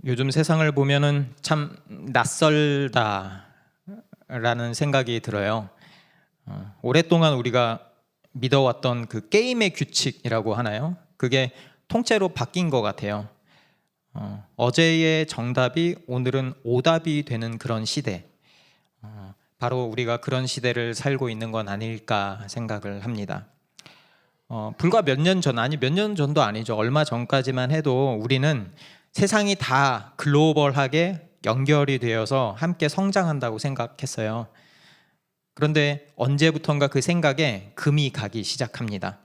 요즘 세상을 보면은 참 낯설다라는 생각이 들어요. 오랫동안 우리가 믿어왔던 그 게임의 규칙이라고 하나요? 그게 통째로 바뀐 것 같아요. 어제의 정답이 오늘은 오답이 되는 그런 시대. 바로 우리가 그런 시대를 살고 있는 건 아닐까 생각을 합니다. 불과 몇 년 전, 아니 몇 년 전도 아니죠. 얼마 전까지만 해도 우리는 세상이 다 글로벌하게 연결이 되어서 함께 성장한다고 생각했어요. 그런데 언제부턴가 그 생각에 금이 가기 시작합니다.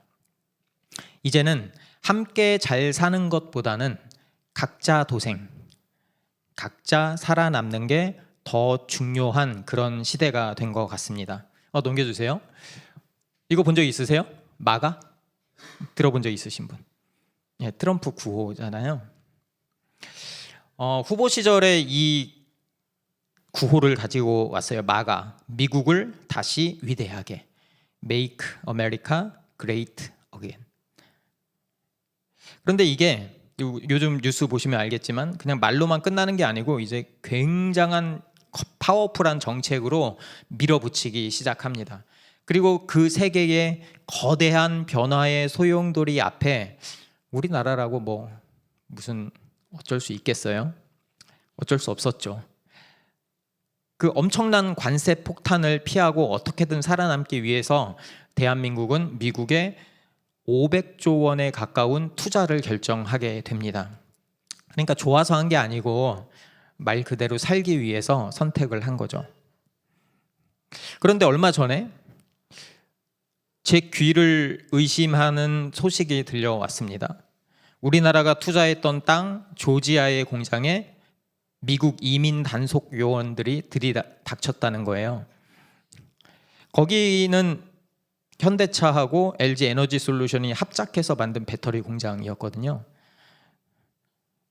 이제는 함께 잘 사는 것보다는 각자 도생, 각자 살아남는 게 더 중요한 그런 시대가 된 것 같습니다. 넘겨주세요. 이거 본 적 있으세요? 마가? 들어본 적 있으신 분? 예, 트럼프 구호잖아요. 후보 시절에 이 구호를 가지고 왔어요. 마가, 미국을 다시 위대하게, Make America Great Again. 그런데 이게 요즘 뉴스 보시면 알겠지만 그냥 말로만 끝나는 게 아니고 이제 굉장한 파워풀한 정책으로 밀어붙이기 시작합니다. 그리고 그 세계의 거대한 변화의 소용돌이 앞에 우리나라라고 뭐 무슨 어쩔 수 있겠어요? 어쩔 수 없었죠. 그 엄청난 관세 폭탄을 피하고 어떻게든 살아남기 위해서 대한민국은 미국에 500조 원에 가까운 투자를 결정하게 됩니다. 그러니까 좋아서 한 게 아니고 말 그대로 살기 위해서 선택을 한 거죠. 그런데 얼마 전에 제 귀를 의심하는 소식이 들려왔습니다. 우리나라가 투자했던 땅 조지아의 공장에 미국 이민 단속 요원들이 들이닥쳤다는 거예요. 거기는 현대차하고 LG 에너지 솔루션이 합작해서 만든 배터리 공장이었거든요.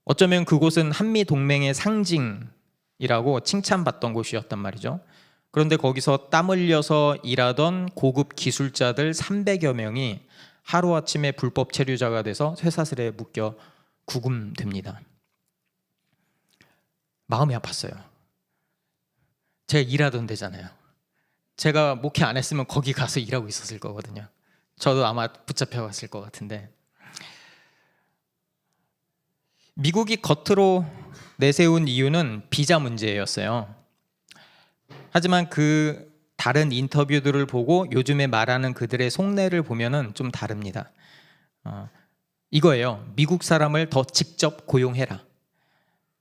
어쩌면 그곳은 한미 동맹의 상징이라고 칭찬받던 곳이었단 말이죠. 그런데 거기서 땀 흘려서 일하던 고급 기술자들 300여 명이 하루아침에 불법 체류자가 돼서 쇠사슬에 묶여 구금됩니다. 마음이 아팠어요. 제가 일하던 데잖아요. 제가 목회 안 했으면 거기 가서 일하고 있었을 거거든요. 저도 아마 붙잡혀갔을 것 같은데, 미국이 겉으로 내세운 이유는 비자 문제였어요. 하지만 그 다른 인터뷰들을 보고 요즘에 말하는 그들의 속내를 보면은 좀 다릅니다. 이거예요. 미국 사람을 더 직접 고용해라.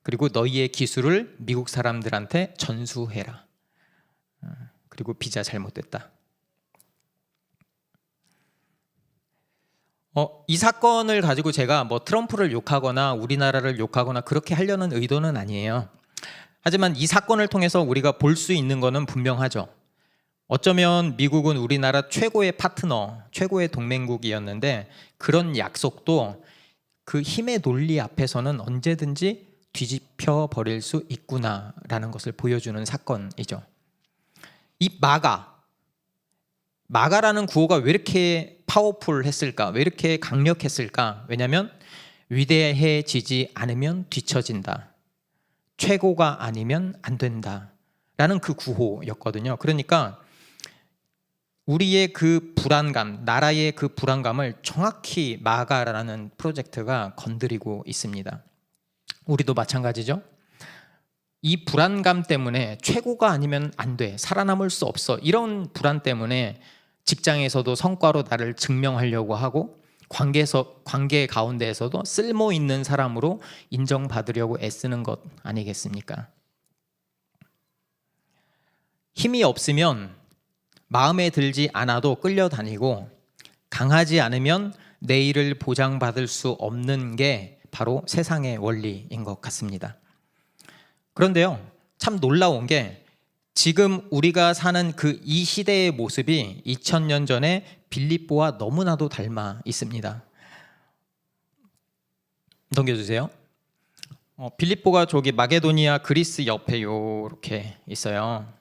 그리고 너희의 기술을 미국 사람들한테 전수해라. 그리고 비자 잘못됐다. 이 사건을 가지고 제가 뭐 트럼프를 욕하거나 우리나라를 욕하거나 그렇게 하려는 의도는 아니에요. 하지만 이 사건을 통해서 우리가 볼 수 있는 거는 분명하죠. 어쩌면 미국은 우리나라 최고의 파트너, 최고의 동맹국이었는데 그런 약속도 그 힘의 논리 앞에서는 언제든지 뒤집혀 버릴 수 있구나라는 것을 보여주는 사건이죠. 이 마가라는 구호가 왜 이렇게 파워풀했을까? 왜 이렇게 강력했을까? 왜냐하면 위대해지지 않으면 뒤처진다. 최고가 아니면 안 된다. 라는 그 구호였거든요. 그러니까 우리의 그 불안감, 나라의 그 불안감을 정확히 마가라는 프로젝트가 건드리고 있습니다. 우리도 마찬가지죠. 이 불안감 때문에 최고가 아니면 안 돼, 살아남을 수 없어, 이런 불안 때문에 직장에서도 성과로 나를 증명하려고 하고 관계 가운데에서도 쓸모 있는 사람으로 인정받으려고 애쓰는 것 아니겠습니까? 힘이 없으면 마음에 들지 않아도 끌려다니고 강하지 않으면 내일을 보장받을 수 없는 게 바로 세상의 원리인 것 같습니다. 그런데요, 참 놀라운 게 지금 우리가 사는 그 이 시대의 모습이 2000년 전에 빌립보와 너무나도 닮아 있습니다. 넘겨주세요. 빌립보가 저기 마게도니아 그리스 옆에 이렇게 있어요.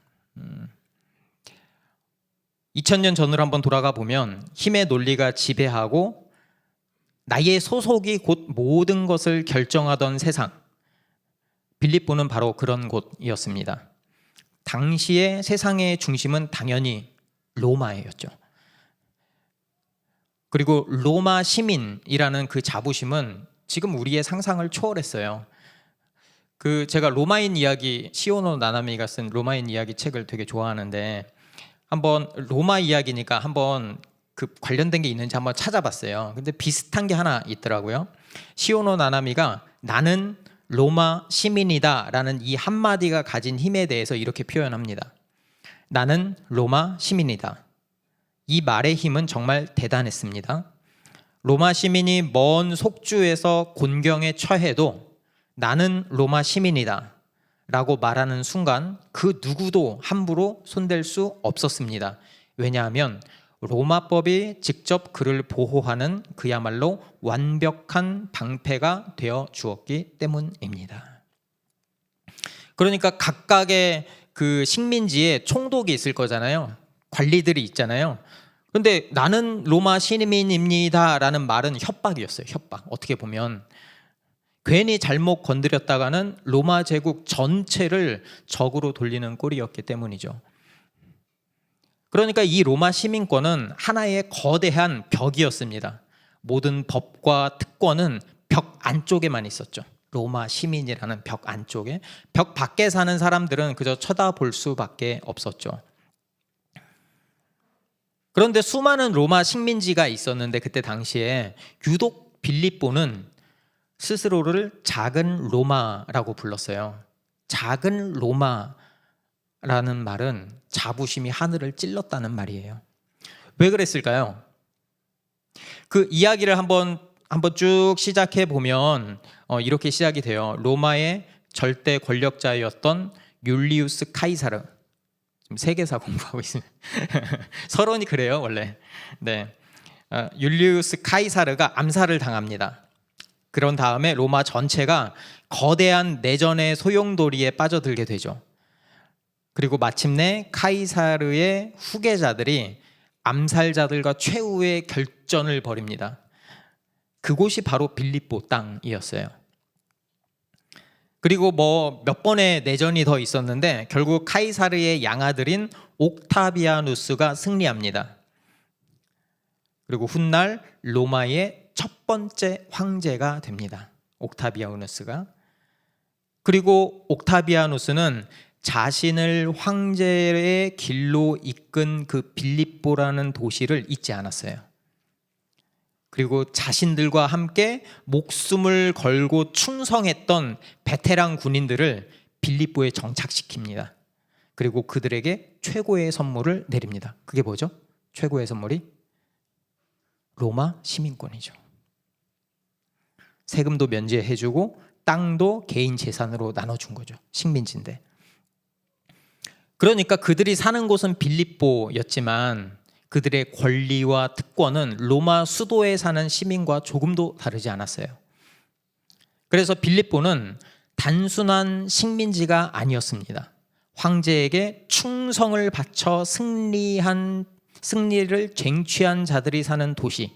2000년 전으로 한번 돌아가 보면 힘의 논리가 지배하고 나의 소속이 곧 모든 것을 결정하던 세상, 빌립보는 바로 그런 곳이었습니다. 당시의 세상의 중심은 당연히 로마였죠. 그리고 로마 시민이라는 그 자부심은 지금 우리의 상상을 초월했어요. 제가 로마인 이야기, 시오노 나나미가 쓴 로마인 이야기 책을 되게 좋아하는데 한번 로마 이야기니까 한번 그 관련된 게 있는지 한번 찾아봤어요. 근데 비슷한 게 하나 있더라고요. 시오노 나나미가 나는 로마 시민이다 라는 이 한마디가 가진 힘에 대해서 이렇게 표현합니다. 나는 로마 시민이다. 이 말의 힘은 정말 대단했습니다. 로마 시민이 먼 속주에서 곤경에 처해도 나는 로마 시민이다 라고 말하는 순간 그 누구도 함부로 손댈 수 없었습니다. 왜냐하면 로마법이 직접 그를 보호하는 그야말로 완벽한 방패가 되어 주었기 때문입니다. 그러니까 각각의 그 식민지에 총독이 있을 거잖아요. 관리들이 있잖아요. 근데 나는 로마 시민입니다 라는 말은 협박이었어요. 협박. 어떻게 보면 괜히 잘못 건드렸다가는 로마 제국 전체를 적으로 돌리는 꼴이었기 때문이죠. 그러니까 이 로마 시민권은 하나의 거대한 벽이었습니다. 모든 법과 특권은 벽 안쪽에만 있었죠. 로마 시민이라는 벽 안쪽에. 벽 밖에 사는 사람들은 그저 쳐다볼 수밖에 없었죠. 그런데 수많은 로마 식민지가 있었는데 그때 당시에 유독 빌립보는 스스로를 작은 로마라고 불렀어요. 작은 로마라는 말은 자부심이 하늘을 찔렀다는 말이에요. 왜 그랬을까요? 그 이야기를 한번 쭉 시작해 보면 이렇게 시작이 돼요. 로마의 절대 권력자였던 율리우스 카이사르. 지금 세계사 공부하고 있습니다. 서론이 그래요, 원래. 네, 율리우스 카이사르가 암살을 당합니다. 그런 다음에 로마 전체가 거대한 내전의 소용돌이에 빠져들게 되죠. 그리고 마침내 카이사르의 후계자들이 암살자들과 최후의 결전을 벌입니다. 그곳이 바로 빌립보 땅이었어요. 그리고 몇 번의 내전이 더 있었는데 결국 카이사르의 양아들인 옥타비아누스가 승리합니다. 그리고 훗날 로마의 첫 번째 황제가 됩니다. 옥타비아누스가. 그리고 옥타비아누스는 자신을 황제의 길로 이끈 그 빌립보라는 도시를 잊지 않았어요. 그리고 자신들과 함께 목숨을 걸고 충성했던 베테랑 군인들을 빌립보에 정착시킵니다. 그리고 그들에게 최고의 선물을 내립니다. 그게 뭐죠? 최고의 선물이 로마 시민권이죠. 세금도 면제해주고 땅도 개인 재산으로 나눠준 거죠. 식민지인데. 그러니까 그들이 사는 곳은 빌립보였지만 그들의 권리와 특권은 로마 수도에 사는 시민과 조금도 다르지 않았어요. 그래서 빌립보는 단순한 식민지가 아니었습니다. 황제에게 충성을 바쳐 승리를 쟁취한 자들이 사는 도시,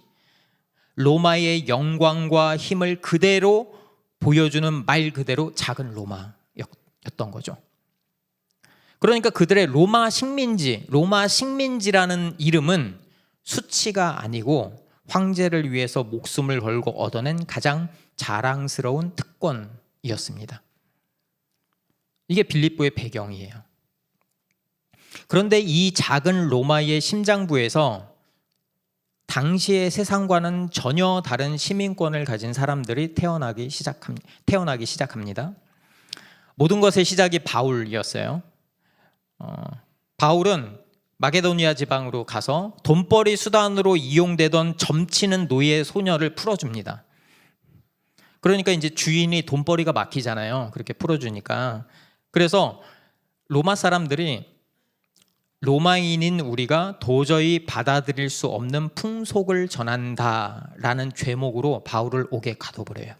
로마의 영광과 힘을 그대로 보여주는 말 그대로 작은 로마였던 거죠. 그러니까 그들의 로마 식민지라는 이름은 수치가 아니고 황제를 위해서 목숨을 걸고 얻어낸 가장 자랑스러운 특권이었습니다. 이게 빌립보의 배경이에요. 그런데 이 작은 로마의 심장부에서 당시의 세상과는 전혀 다른 시민권을 가진 사람들이 태어나기 시작합니다. 모든 것의 시작이 바울이었어요. 바울은 마게도니아 지방으로 가서 돈벌이 수단으로 이용되던 점치는 노예 소녀를 풀어줍니다. 그러니까 이제 주인이 돈벌이가 막히잖아요. 그렇게 풀어주니까. 그래서 로마 사람들이 로마인인 우리가 도저히 받아들일 수 없는 풍속을 전한다라는 죄목으로 바울을 옥에 가둬버려요.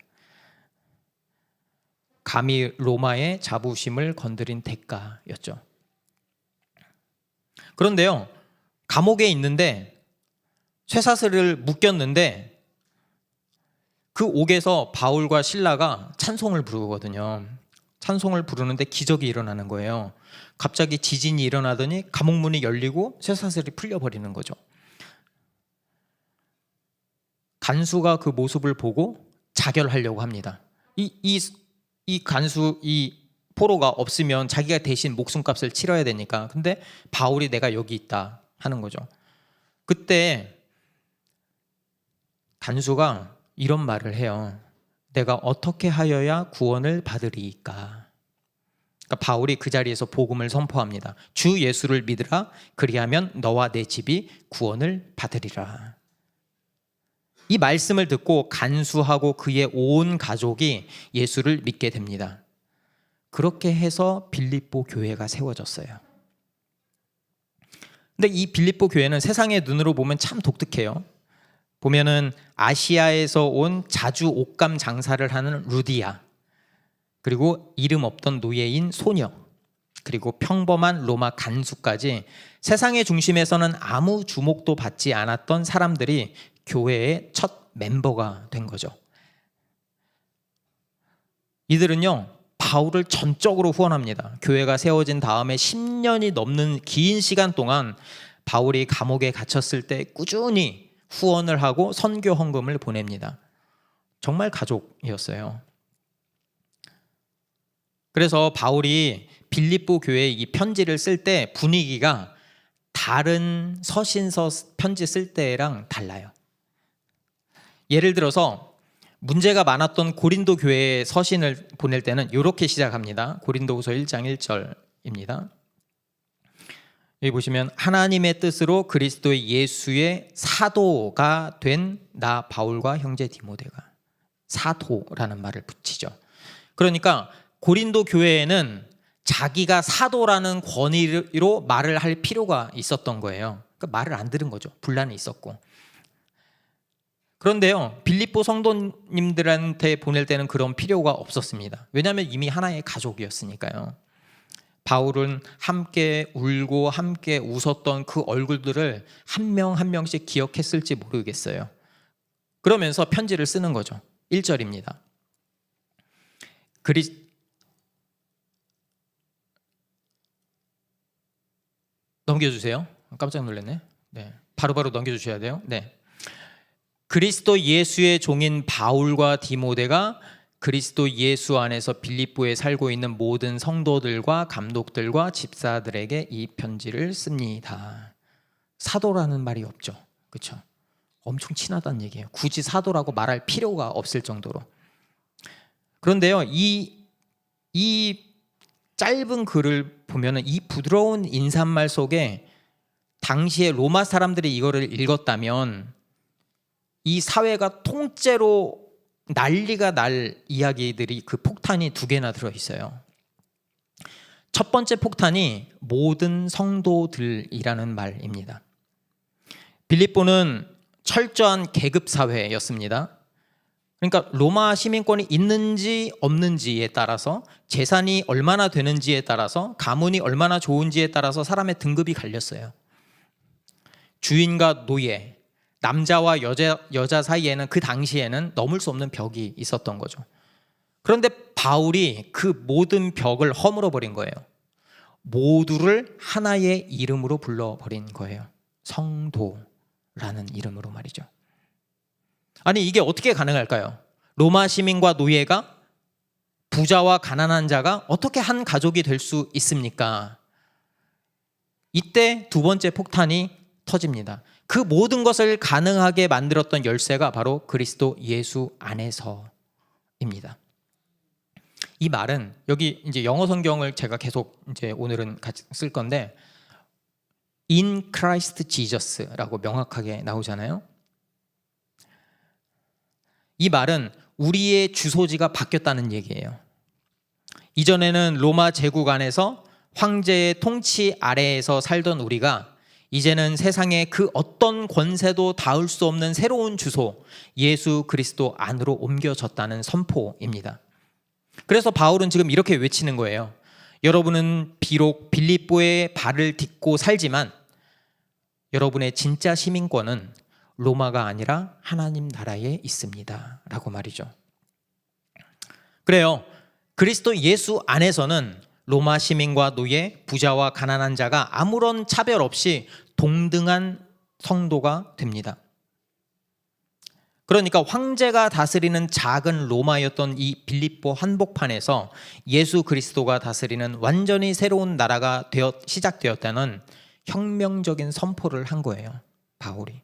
감히 로마의 자부심을 건드린 대가였죠. 그런데요, 감옥에 있는데 쇠사슬을 묶였는데 그 옥에서 바울과 실라가 찬송을 부르거든요. 찬송을 부르는데 기적이 일어나는 거예요. 갑자기 지진이 일어나더니 감옥 문이 열리고 쇠사슬이 풀려버리는 거죠. 간수가 그 모습을 보고 자결하려고 합니다. 이 간수, 이 포로가 없으면 자기가 대신 목숨값을 치러야 되니까. 근데 바울이 내가 여기 있다 하는 거죠. 그때 간수가 이런 말을 해요. 내가 어떻게 하여야 구원을 받으리이까? 그러니까 바울이 그 자리에서 복음을 선포합니다. 주 예수를 믿으라. 그리하면 너와 내 집이 구원을 받으리라. 이 말씀을 듣고 간수하고 그의 온 가족이 예수를 믿게 됩니다. 그렇게 해서 빌립보 교회가 세워졌어요. 근데 이 빌립보 교회는 세상의 눈으로 보면 참 독특해요. 보면은 아시아에서 온 자주 옷감 장사를 하는 루디아, 그리고 이름 없던 노예인 소녀, 그리고 평범한 로마 간수까지 세상의 중심에서는 아무 주목도 받지 않았던 사람들이 교회의 첫 멤버가 된 거죠. 이들은요, 바울을 전적으로 후원합니다. 교회가 세워진 다음에 10년이 넘는 긴 시간 동안 바울이 감옥에 갇혔을 때 꾸준히 후원을 하고 선교 헌금을 보냅니다. 정말 가족이었어요. 그래서 바울이 빌립보 교회에 이 편지를 쓸 때 분위기가 다른 서신서 편지 쓸 때랑 달라요. 예를 들어서 문제가 많았던 고린도 교회에 서신을 보낼 때는 이렇게 시작합니다. 고린도후서 1장 1절입니다. 여기 보시면 하나님의 뜻으로 그리스도 예수의 사도가 된 나 바울과 형제 디모데가, 사도라는 말을 붙이죠. 그러니까 고린도 교회에는 자기가 사도라는 권위로 말을 할 필요가 있었던 거예요. 그러니까 말을 안 들은 거죠. 분란이 있었고. 그런데요, 빌립보 성도님들한테 보낼 때는 그런 필요가 없었습니다. 왜냐하면 이미 하나의 가족이었으니까요. 바울은 함께 울고 함께 웃었던 그 얼굴들을 한 명 한 명씩 기억했을지 모르겠어요. 그러면서 편지를 쓰는 거죠. 1절입니다. 넘겨주세요. 깜짝 놀랐네. 네, 바로바로 넘겨주셔야 돼요. 네. 그리스도 예수의 종인 바울과 디모데가 그리스도 예수 안에서 빌립보에 살고 있는 모든 성도들과 감독들과 집사들에게 이 편지를 씁니다. 사도라는 말이 없죠. 그렇죠? 엄청 친하다는 얘기예요. 굳이 사도라고 말할 필요가 없을 정도로. 그런데요, 이 짧은 글을 보면은 이 부드러운 인사말 속에 당시에 로마 사람들이 이거를 읽었다면 이 사회가 통째로 난리가 날 이야기들이, 그 폭탄이 2개나 들어있어요. 첫 번째 폭탄이 모든 성도들이라는 말입니다. 빌립보는 철저한 계급 사회였습니다. 그러니까 로마 시민권이 있는지 없는지에 따라서, 재산이 얼마나 되는지에 따라서, 가문이 얼마나 좋은지에 따라서 사람의 등급이 갈렸어요. 주인과 노예, 남자와 여자 사이에는 그 당시에는 넘을 수 없는 벽이 있었던 거죠. 그런데 바울이 그 모든 벽을 허물어 버린 거예요. 모두를 하나의 이름으로 불러버린 거예요. 성도라는 이름으로 말이죠. 아니, 이게 어떻게 가능할까요? 로마 시민과 노예가, 부자와 가난한 자가 어떻게 한 가족이 될 수 있습니까? 이때 2번째 폭탄이 터집니다. 그 모든 것을 가능하게 만들었던 열쇠가 바로 그리스도 예수 안에서입니다. 이 말은, 여기 이제 영어 성경을 제가 계속 이제 오늘은 같이 쓸 건데, In Christ Jesus라고 명확하게 나오잖아요. 이 말은 우리의 주소지가 바뀌었다는 얘기예요. 이전에는 로마 제국 안에서 황제의 통치 아래에서 살던 우리가 이제는 세상의 그 어떤 권세도 닿을 수 없는 새로운 주소, 예수 그리스도 안으로 옮겨졌다는 선포입니다. 그래서 바울은 지금 이렇게 외치는 거예요. 여러분은 비록 빌립보의 발을 딛고 살지만 여러분의 진짜 시민권은 로마가 아니라 하나님 나라에 있습니다 라고 말이죠. 그래요. 그리스도 예수 안에서는 로마 시민과 노예, 부자와 가난한 자가 아무런 차별 없이 동등한 성도가 됩니다. 그러니까 황제가 다스리는 작은 로마였던 이 빌립보 한복판에서 예수 그리스도가 다스리는 완전히 새로운 나라가 시작되었다는 혁명적인 선포를 한 거예요, 바울이.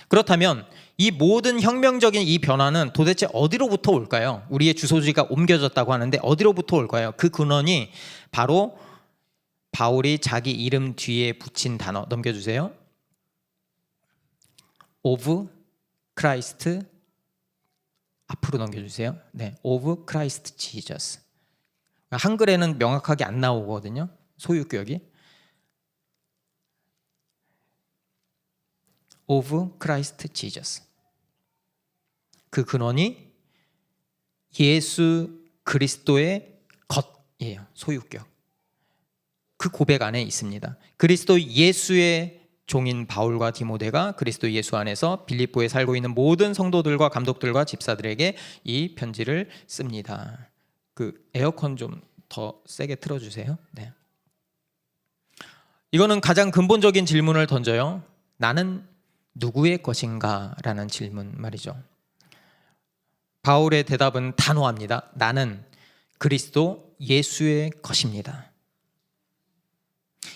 그렇다면 이 모든 혁명적인 이 변화는 도대체 어디로부터 올까요? 우리의 주소지가 옮겨졌다고 하는데 어디로부터 올까요? 그 근원이 바로 바울이 자기 이름 뒤에 붙인 단어, 넘겨주세요. of Christ, 앞으로 넘겨주세요. 네, of Christ Jesus. 한글에는 명확하게 안 나오거든요, 소유격이. of Christ Jesus. 그 근원이 예수 그리스도의 것이에요, 소유격. 그 고백 안에 있습니다. 그리스도 예수의 종인 바울과 디모데가 그리스도 예수 안에서 빌립보에 살고 있는 모든 성도들과 감독들과 집사들에게 이 편지를 씁니다. 그 에어컨 좀 더 세게 틀어주세요. 네. 이거는 가장 근본적인 질문을 던져요. 나는 누구의 것인가? 라는 질문 말이죠. 바울의 대답은 단호합니다. 나는 그리스도 예수의 것입니다.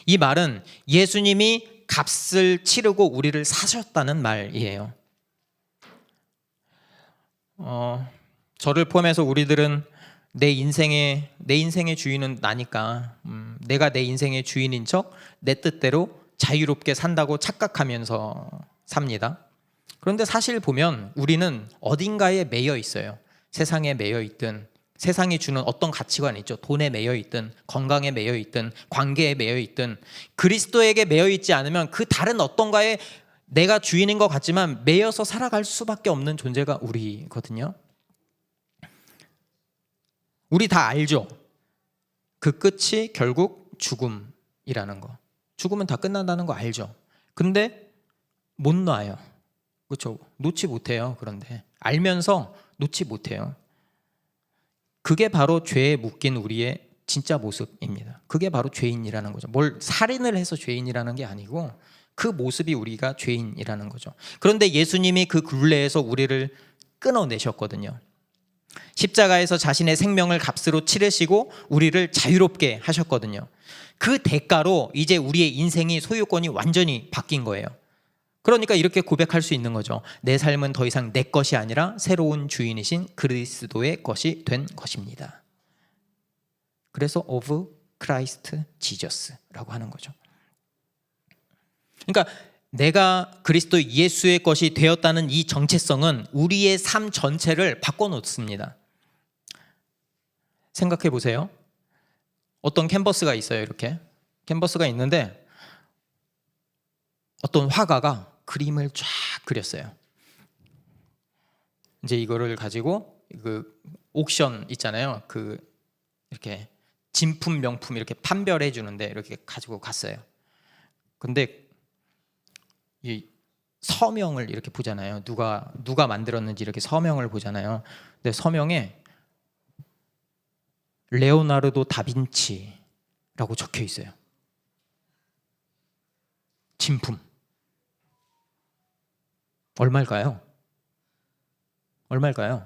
이 말은 예수님이 값을 치르고 우리를 사셨다는 말이에요. 저를 포함해서 우리들은 내 인생의 주인은 나니까 내가 내 인생의 주인인 척 내 뜻대로 자유롭게 산다고 착각하면서 삽니다. 그런데 사실 보면 우리는 어딘가에 매여 있어요. 세상에 매여 있든, 세상이 주는 어떤 가치관이 있죠. 돈에 매여 있든, 건강에 매여 있든, 관계에 매여 있든, 그리스도에게 매여 있지 않으면 그 다른 어떤가에 내가 주인인 것 같지만 매여서 살아갈 수밖에 없는 존재가 우리거든요. 우리 다 알죠? 그 끝이 결국 죽음이라는 거. 죽으면 다 끝난다는 거 알죠? 근데 못 놔요. 그렇죠? 놓지 못해요. 그런데 알면서 놓지 못해요. 그게 바로 죄에 묶인 우리의 진짜 모습입니다. 그게 바로 죄인이라는 거죠. 뭘 살인을 해서 죄인이라는 게 아니고 그 모습이 우리가 죄인이라는 거죠. 그런데 예수님이 그 굴레에서 우리를 끊어내셨거든요. 십자가에서 자신의 생명을 값으로 치르시고 우리를 자유롭게 하셨거든요. 그 대가로 이제 우리의 인생이 소유권이 완전히 바뀐 거예요. 그러니까 이렇게 고백할 수 있는 거죠. 내 삶은 더 이상 내 것이 아니라 새로운 주인이신 그리스도의 것이 된 것입니다. 그래서 of Christ Jesus라고 하는 거죠. 그러니까 내가 그리스도 예수의 것이 되었다는 이 정체성은 우리의 삶 전체를 바꿔놓습니다. 생각해 보세요. 어떤 캔버스가 있어요. 이렇게 캔버스가 있는데 어떤 화가가 그림을 쫙 그렸어요. 이제 이거를 가지고 그 옥션 있잖아요. 그 이렇게 진품 명품 이렇게 판별해 주는데 이렇게 가지고 갔어요. 근데 이 서명을 이렇게 보잖아요. 누가 만들었는지 이렇게 서명을 보잖아요. 근데 서명에 레오나르도 다빈치라고 적혀 있어요. 진품. 얼마일까요? 얼마일까요?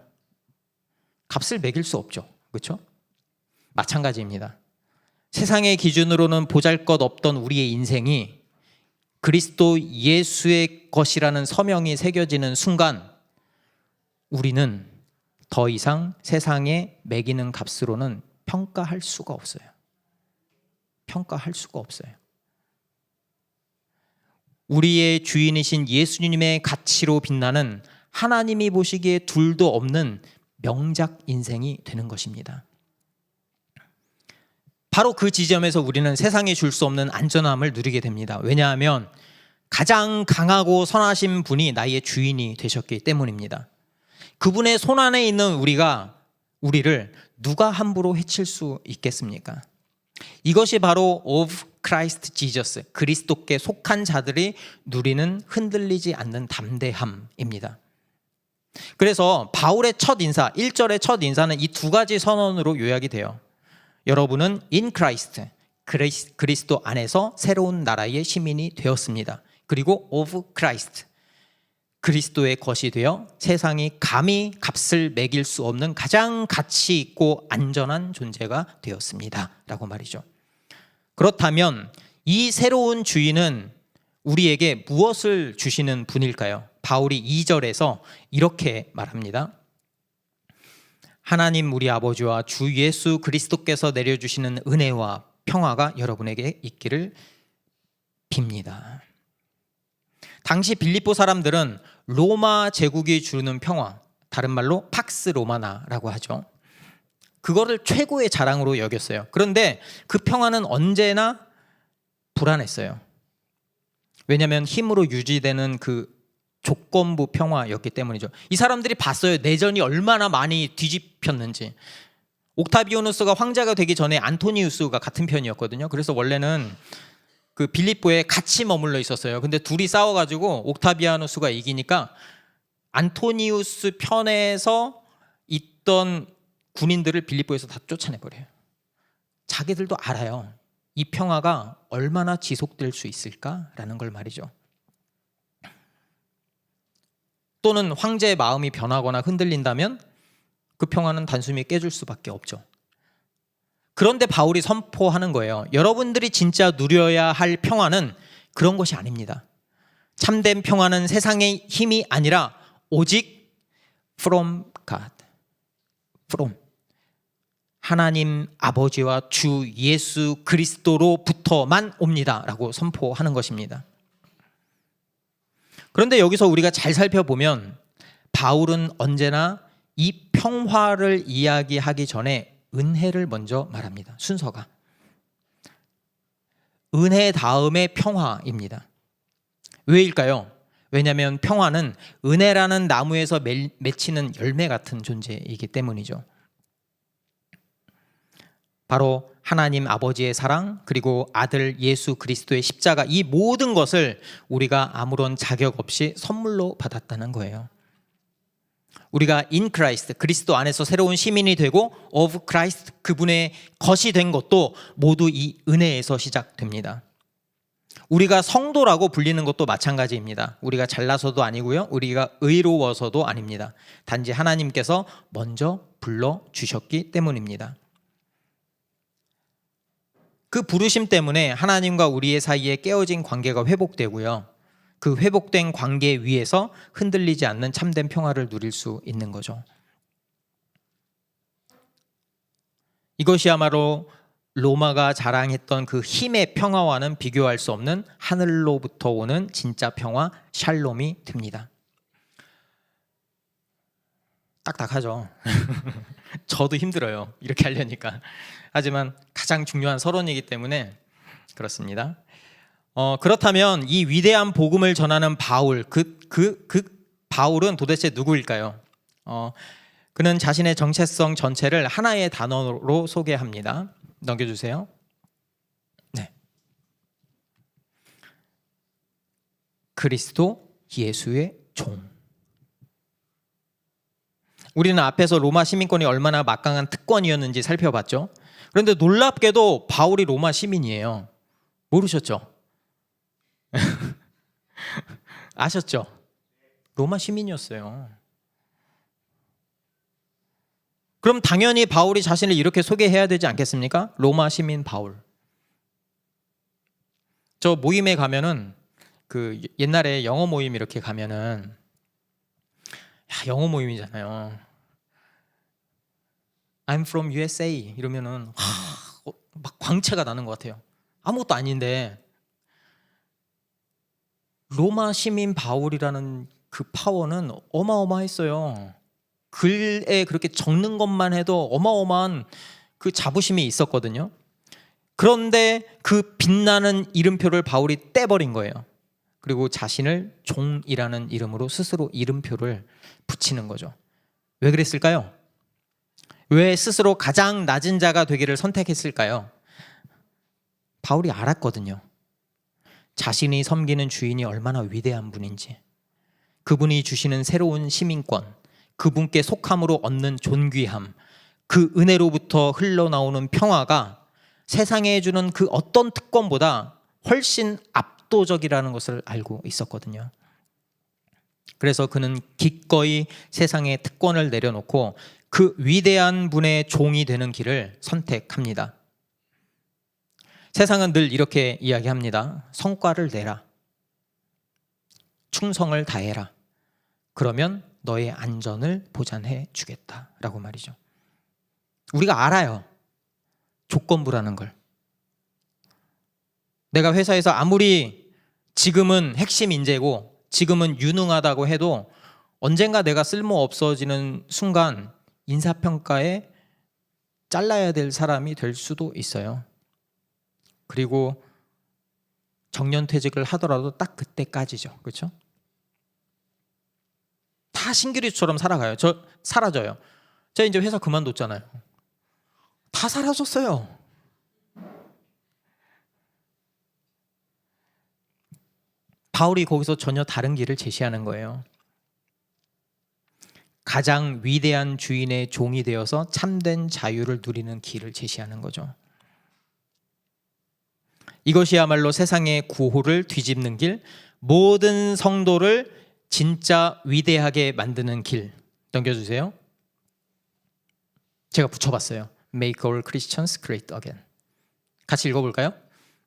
값을 매길 수 없죠. 그렇죠? 마찬가지입니다. 세상의 기준으로는 보잘것없던 우리의 인생이 그리스도 예수의 것이라는 서명이 새겨지는 순간 우리는 더 이상 세상에 매기는 값으로는 평가할 수가 없어요. 평가할 수가 없어요. 우리의 주인이신 예수님의 가치로 빛나는 하나님이 보시기에 둘도 없는 명작 인생이 되는 것입니다. 바로 그 지점에서 우리는 세상이 줄 수 없는 안전함을 누리게 됩니다. 왜냐하면 가장 강하고 선하신 분이 나의 주인이 되셨기 때문입니다. 그분의 손 안에 있는 우리를 누가 함부로 해칠 수 있겠습니까? 이것이 바로 of Christ Jesus, 그리스도께 속한 자들이 누리는 흔들리지 않는 담대함입니다. 그래서 바울의 첫 인사, 1절의 첫 인사는 이 두 가지 선언으로 요약이 돼요. 여러분은 in Christ, 그리스도 안에서 새로운 나라의 시민이 되었습니다. 그리고 of Christ, 그리스도의 것이 되어 세상이 감히 값을 매길 수 없는 가장 가치 있고 안전한 존재가 되었습니다 라고 말이죠. 그렇다면 이 새로운 주인은 우리에게 무엇을 주시는 분일까요? 바울이 2절에서 이렇게 말합니다. 하나님 우리 아버지와 주 예수 그리스도께서 내려주시는 은혜와 평화가 여러분에게 있기를 빕니다. 당시 빌립보 사람들은 로마 제국이 주는 평화, 다른 말로 팍스 로마나라고 하죠. 그거를 최고의 자랑으로 여겼어요. 그런데 그 평화는 언제나 불안했어요. 왜냐하면 힘으로 유지되는 그 조건부 평화였기 때문이죠. 이 사람들이 봤어요. 내전이 얼마나 많이 뒤집혔는지. 옥타비아누스가 황제가 되기 전에 안토니우스가 같은 편이었거든요. 그래서 원래는 그 빌립보에 같이 머물러 있었어요. 근데 둘이 싸워가지고 옥타비아누스가 이기니까 안토니우스 편에서 있던 군인들을 빌립보에서 다 쫓아내버려요. 자기들도 알아요. 이 평화가 얼마나 지속될 수 있을까라는 걸 말이죠. 또는 황제의 마음이 변하거나 흔들린다면 그 평화는 단숨에 깨질 수밖에 없죠. 그런데 바울이 선포하는 거예요. 여러분들이 진짜 누려야 할 평화는 그런 것이 아닙니다. 참된 평화는 세상의 힘이 아니라 오직 from God, from 하나님 아버지와 주 예수 그리스도로부터만 옵니다 라고 선포하는 것입니다. 그런데 여기서 우리가 잘 살펴보면 바울은 언제나 이 평화를 이야기하기 전에 은혜를 먼저 말합니다. 순서가 은혜 다음에 평화입니다. 왜일까요? 왜냐하면 평화는 은혜라는 나무에서 맺히는 열매 같은 존재이기 때문이죠. 바로 하나님 아버지의 사랑, 그리고 아들 예수 그리스도의 십자가, 이 모든 것을 우리가 아무런 자격 없이 선물로 받았다는 거예요. 우리가 in Christ, 그리스도 안에서 새로운 시민이 되고 of Christ, 그분의 것이 된 것도 모두 이 은혜에서 시작됩니다. 우리가 성도라고 불리는 것도 마찬가지입니다. 우리가 잘나서도 아니고요, 우리가 의로워서도 아닙니다. 단지 하나님께서 먼저 불러주셨기 때문입니다. 그 부르심 때문에 하나님과 우리의 사이에 깨어진 관계가 회복되고요, 그 회복된 관계 위에서 흔들리지 않는 참된 평화를 누릴 수 있는 거죠. 이것이야말로 로마가 자랑했던 그 힘의 평화와는 비교할 수 없는 하늘로부터 오는 진짜 평화, 샬롬이 됩니다. 딱딱하죠. 저도 힘들어요, 이렇게 하려니까. 하지만 가장 중요한 서론이기 때문에 그렇습니다. 그렇다면 이 위대한 복음을 전하는 바울, 그 바울은 도대체 누구일까요? 그는 자신의 정체성 전체를 하나의 단어로 소개합니다. 넘겨주세요. 네. 그리스도 예수의 종. 우리는 앞에서 로마 시민권이 얼마나 막강한 특권이었는지 살펴봤죠. 그런데 놀랍게도 바울이 로마 시민이에요. 모르셨죠? 아셨죠? 로마 시민이었어요. 그럼 당연히 바울이 자신을 이렇게 소개해야 되지 않겠습니까? 로마 시민 바울. 저 모임에 가면은 그 옛날에 영어 모임 이렇게 가면은, 영어 모임이잖아요. I'm from USA 이러면은 막 광채가 나는 것 같아요. 아무것도 아닌데 로마 시민 바울이라는 그 파워는 어마어마했어요. 글에 그렇게 적는 것만 해도 어마어마한 그 자부심이 있었거든요. 그런데 그 빛나는 이름표를 바울이 떼버린 거예요. 그리고 자신을 종이라는 이름으로 스스로 이름표를 붙이는 거죠. 왜 그랬을까요? 왜 스스로 가장 낮은 자가 되기를 선택했을까요? 바울이 알았거든요. 자신이 섬기는 주인이 얼마나 위대한 분인지, 그분이 주시는 새로운 시민권, 그분께 속함으로 얻는 존귀함, 그 은혜로부터 흘러나오는 평화가 세상에 주는 그 어떤 특권보다 훨씬 압도적이라는 것을 알고 있었거든요. 그래서 그는 기꺼이 세상의 특권을 내려놓고 그 위대한 분의 종이 되는 길을 선택합니다. 세상은 늘 이렇게 이야기합니다. 성과를 내라. 충성을 다해라. 그러면 너의 안전을 보장해 주겠다라고 말이죠. 우리가 알아요. 조건부라는 걸. 내가 회사에서 아무리 지금은 핵심 인재고 지금은 유능하다고 해도 언젠가 내가 쓸모 없어지는 순간 인사평가에 잘라야 될 사람이 될 수도 있어요. 그리고 정년퇴직을 하더라도 딱 그때까지죠. 그렇죠? 다 신기루처럼 살아가요. 사라져요. 제가 이제 회사 그만뒀잖아요. 다 사라졌어요. 바울이 거기서 전혀 다른 길을 제시하는 거예요. 가장 위대한 주인의 종이 되어서 참된 자유를 누리는 길을 제시하는 거죠. 이것이야말로 세상의 구호를 뒤집는 길, 모든 성도를 진짜 위대하게 만드는 길. 넘겨주세요. 제가 붙여봤어요. Make all Christians great again. 같이 읽어볼까요?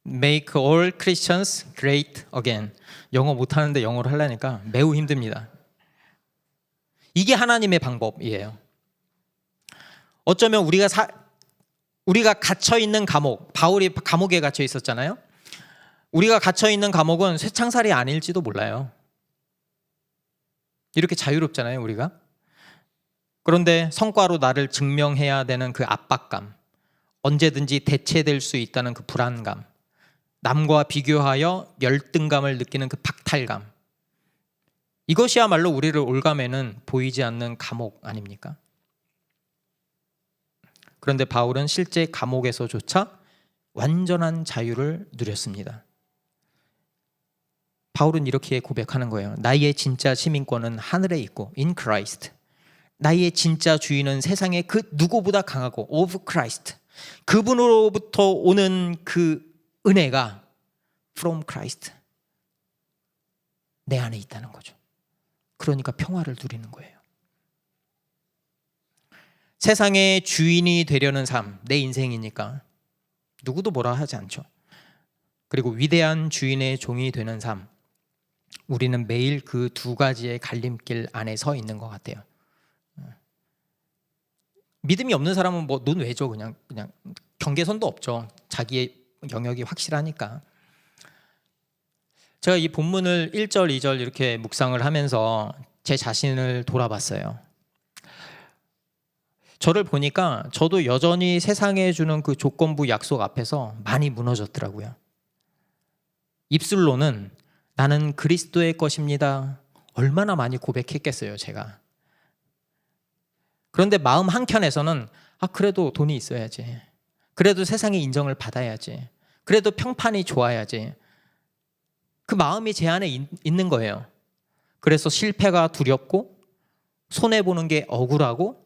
Make all Christians great again. 영어 못하는데 영어를 하려니까 매우 힘듭니다. 이게 하나님의 방법이에요. 어쩌면 우리가 갇혀있는 감옥, 바울이 감옥에 갇혀 있었잖아요. 우리가 갇혀있는 감옥은 쇠창살이 아닐지도 몰라요. 이렇게 자유롭잖아요, 우리가. 그런데 성과로 나를 증명해야 되는 그 압박감, 언제든지 대체될 수 있다는 그 불안감, 남과 비교하여 열등감을 느끼는 그 박탈감, 이것이야말로 우리를 올가매는 보이지 않는 감옥 아닙니까? 그런데 바울은 실제 감옥에서조차 완전한 자유를 누렸습니다. 바울은 이렇게 고백하는 거예요. 나의 진짜 시민권은 하늘에 있고 in Christ. 나의 진짜 주인은 세상의 그 누구보다 강하고 of Christ. 그분으로부터 오는 그 은혜가 from Christ. 내 안에 있다는 거죠. 그러니까 평화를 누리는 거예요. 세상의 주인이 되려는 삶, 내 인생이니까 누구도 뭐라 하지 않죠. 그리고 위대한 주인의 종이 되는 삶, 우리는 매일 그 두 가지의 갈림길 안에 서 있는 것 같아요. 믿음이 없는 사람은 뭐 눈 왜죠? 그냥 경계선도 없죠. 자기의 영역이 확실하니까. 제가 이 본문을 1절, 2절 이렇게 묵상을 하면서 제 자신을 돌아봤어요. 저를 보니까 저도 여전히 세상에 주는 그 조건부 약속 앞에서 많이 무너졌더라고요. 입술로는 나는 그리스도의 것입니다. 얼마나 많이 고백했겠어요, 제가. 그런데 마음 한켠에서는 그래도 돈이 있어야지. 그래도 세상의 인정을 받아야지. 그래도 평판이 좋아야지. 그 마음이 제 안에 있는 거예요. 그래서 실패가 두렵고 손해보는 게 억울하고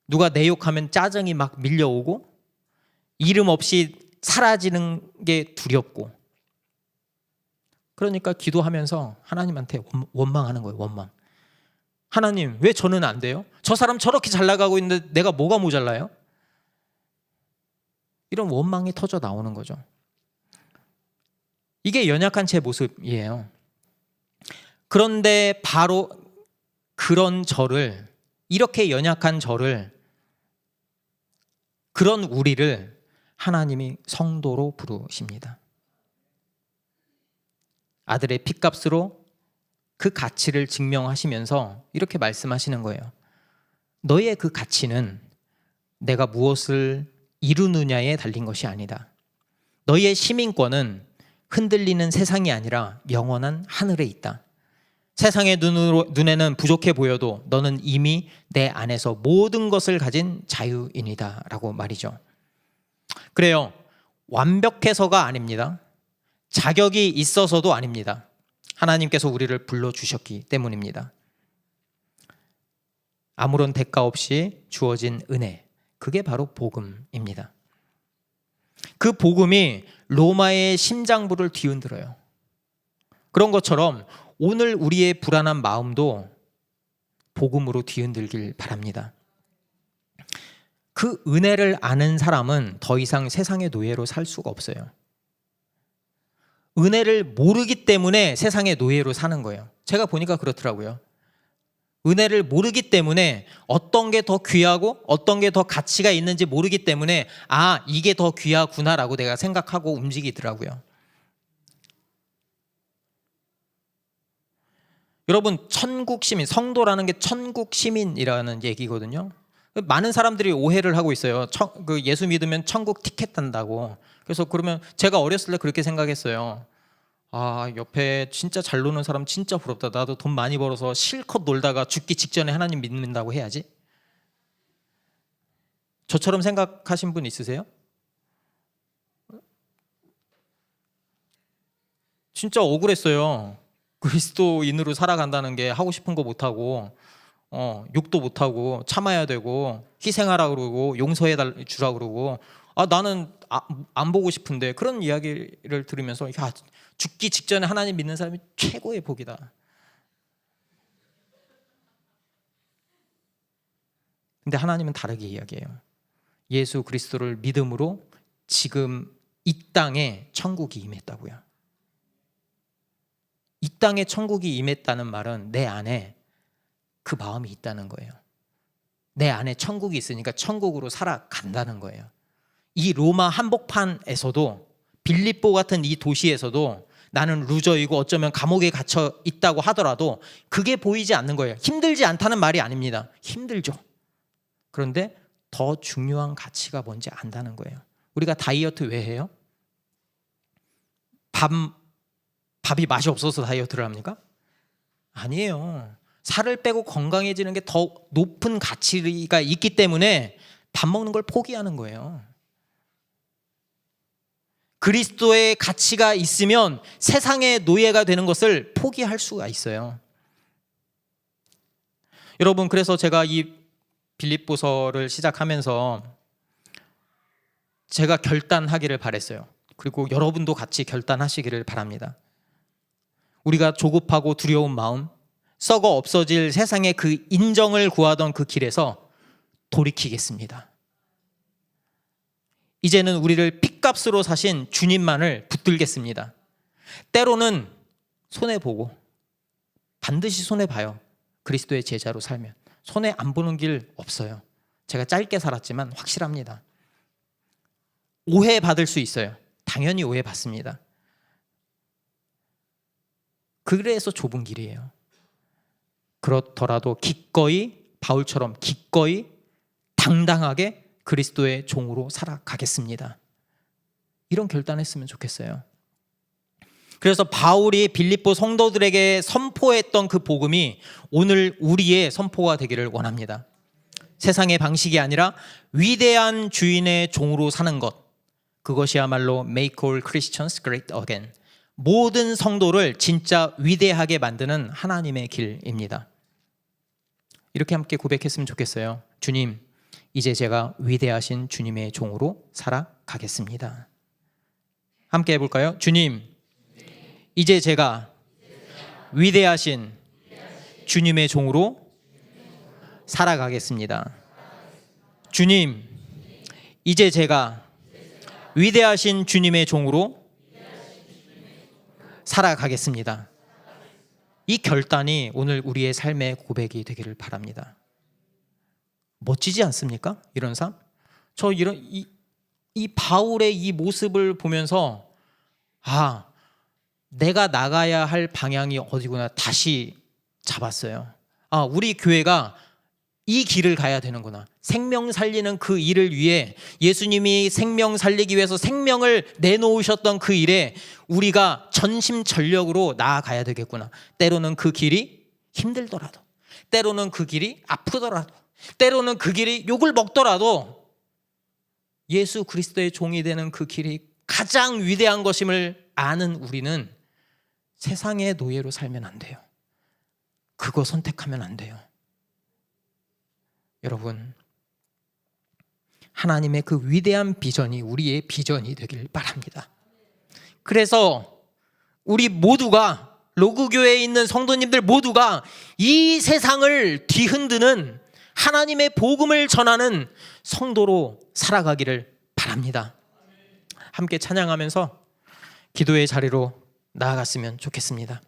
누가 내 욕하면 짜증이 막 밀려오고 이름 없이 사라지는 게 두렵고 그러니까 기도하면서 하나님한테 원망하는 거예요. 원망. 하나님 왜 저는 안 돼요? 저 사람 저렇게 잘 나가고 있는데 내가 뭐가 모자라요? 이런 원망이 터져 나오는 거죠. 이게 연약한 제 모습이에요. 그런데 바로 그런 저를, 이렇게 연약한 저를, 그런 우리를 하나님이 성도로 부르십니다. 아들의 핏값으로 그 가치를 증명하시면서 이렇게 말씀하시는 거예요. 너의 그 가치는 내가 무엇을 이루느냐에 달린 것이 아니다. 너의 시민권은 흔들리는 세상이 아니라 영원한 하늘에 있다. 세상의 눈에는 부족해 보여도 너는 이미 내 안에서 모든 것을 가진 자유인이다 라고 말이죠. 그래요. 완벽해서가 아닙니다. 자격이 있어서도 아닙니다. 하나님께서 우리를 불러주셨기 때문입니다. 아무런 대가 없이 주어진 은혜, 그게 바로 복음입니다. 그 복음이 로마의 심장부를 뒤흔들어요. 그런 것처럼 오늘 우리의 불안한 마음도 복음으로 뒤흔들길 바랍니다. 그 은혜를 아는 사람은 더 이상 세상의 노예로 살 수가 없어요. 은혜를 모르기 때문에 세상의 노예로 사는 거예요. 제가 보니까 그렇더라고요. 은혜를 모르기 때문에 어떤 게 더 귀하고 어떤 게 더 가치가 있는지 모르기 때문에 아, 이게 더 귀하구나라고 내가 생각하고 움직이더라고요. 여러분, 천국 시민, 성도라는 게 천국 시민이라는 얘기거든요. 많은 사람들이 오해를 하고 있어요. 예수 믿으면 천국 티켓 단다고. 그래서 그러면 제가 어렸을 때 그렇게 생각했어요. 아, 옆에 진짜 잘 노는 사람 진짜 부럽다. 나도 돈 많이 벌어서 실컷 놀다가 죽기 직전에 하나님 믿는다고 해야지. 저처럼 생각하신 분 있으세요? 진짜 억울했어요. 그리스도인으로 살아간다는 게 하고 싶은 거 못하고 욕도 못하고 참아야 되고 희생하라 그러고 용서해 주라 그러고 나는 안 보고 싶은데, 그런 이야기를 들으면서 야, 죽기 직전에 하나님 믿는 사람이 최고의 복이다. 근데 하나님은 다르게 이야기해요. 예수 그리스도를 믿음으로 지금 이 땅에 천국이 임했다고요. 이 땅에 천국이 임했다는 말은 내 안에 그 마음이 있다는 거예요. 내 안에 천국이 있으니까 천국으로 살아간다는 거예요. 이 로마 한복판에서도, 빌립보 같은 이 도시에서도 나는 루저이고 어쩌면 감옥에 갇혀 있다고 하더라도 그게 보이지 않는 거예요. 힘들지 않다는 말이 아닙니다. 힘들죠. 그런데 더 중요한 가치가 뭔지 안다는 거예요. 우리가 다이어트 왜 해요? 밥이 맛이 없어서 다이어트를 합니까? 아니에요. 살을 빼고 건강해지는 게 더 높은 가치가 있기 때문에 밥 먹는 걸 포기하는 거예요. 그리스도의 가치가 있으면 세상의 노예가 되는 것을 포기할 수가 있어요. 여러분, 그래서 제가 이 빌립보서를 시작하면서 제가 결단하기를 바랬어요. 그리고 여러분도 같이 결단하시기를 바랍니다. 우리가 조급하고 두려운 마음, 썩어 없어질 세상의 그 인정을 구하던 그 길에서 돌이키겠습니다. 이제는 우리를 핏값으로 사신 주님만을 붙들겠습니다. 때로는 손해보고, 반드시 손해봐요. 그리스도의 제자로 살면 손해 안 보는 길 없어요. 제가 짧게 살았지만 확실합니다. 오해받을 수 있어요. 당연히 오해받습니다. 그래서 좁은 길이에요. 그렇더라도 기꺼이, 바울처럼 기꺼이 당당하게 그리스도의 종으로 살아가겠습니다. 이런 결단했으면 좋겠어요. 그래서 바울이 빌립보 성도들에게 선포했던 그 복음이 오늘 우리의 선포가 되기를 원합니다. 세상의 방식이 아니라 위대한 주인의 종으로 사는 것, 그것이야말로 Make all Christians great again. 모든 성도를 진짜 위대하게 만드는 하나님의 길입니다. 이렇게 함께 고백했으면 좋겠어요. 주님, 이제 제가 위대하신 주님의 종으로 살아가겠습니다. 함께 해볼까요? 주님, 이제 제가 위대하신 주님의 종으로 살아가겠습니다. 주님, 이제 제가 위대하신 주님의 종으로 살아가겠습니다. 이 결단이 오늘 우리의 삶의 고백이 되기를 바랍니다. 멋지지 않습니까? 이런 삶? 저 이 바울의 이 모습을 보면서 내가 나가야 할 방향이 어디구나 다시 잡았어요. 우리 교회가 이 길을 가야 되는구나. 생명 살리는 그 일을 위해, 예수님이 생명 살리기 위해서 생명을 내놓으셨던 그 일에 우리가 전심전력으로 나아가야 되겠구나. 때로는 그 길이 힘들더라도, 때로는 그 길이 아프더라도, 때로는 그 길이 욕을 먹더라도 예수 그리스도의 종이 되는 그 길이 가장 위대한 것임을 아는 우리는 세상의 노예로 살면 안 돼요. 그거 선택하면 안 돼요. 여러분, 하나님의 그 위대한 비전이 우리의 비전이 되길 바랍니다. 그래서 우리 모두가, 로그교회에 있는 성도님들 모두가 이 세상을 뒤흔드는 하나님의 복음을 전하는 성도로 살아가기를 바랍니다. 함께 찬양하면서 기도의 자리로 나아갔으면 좋겠습니다.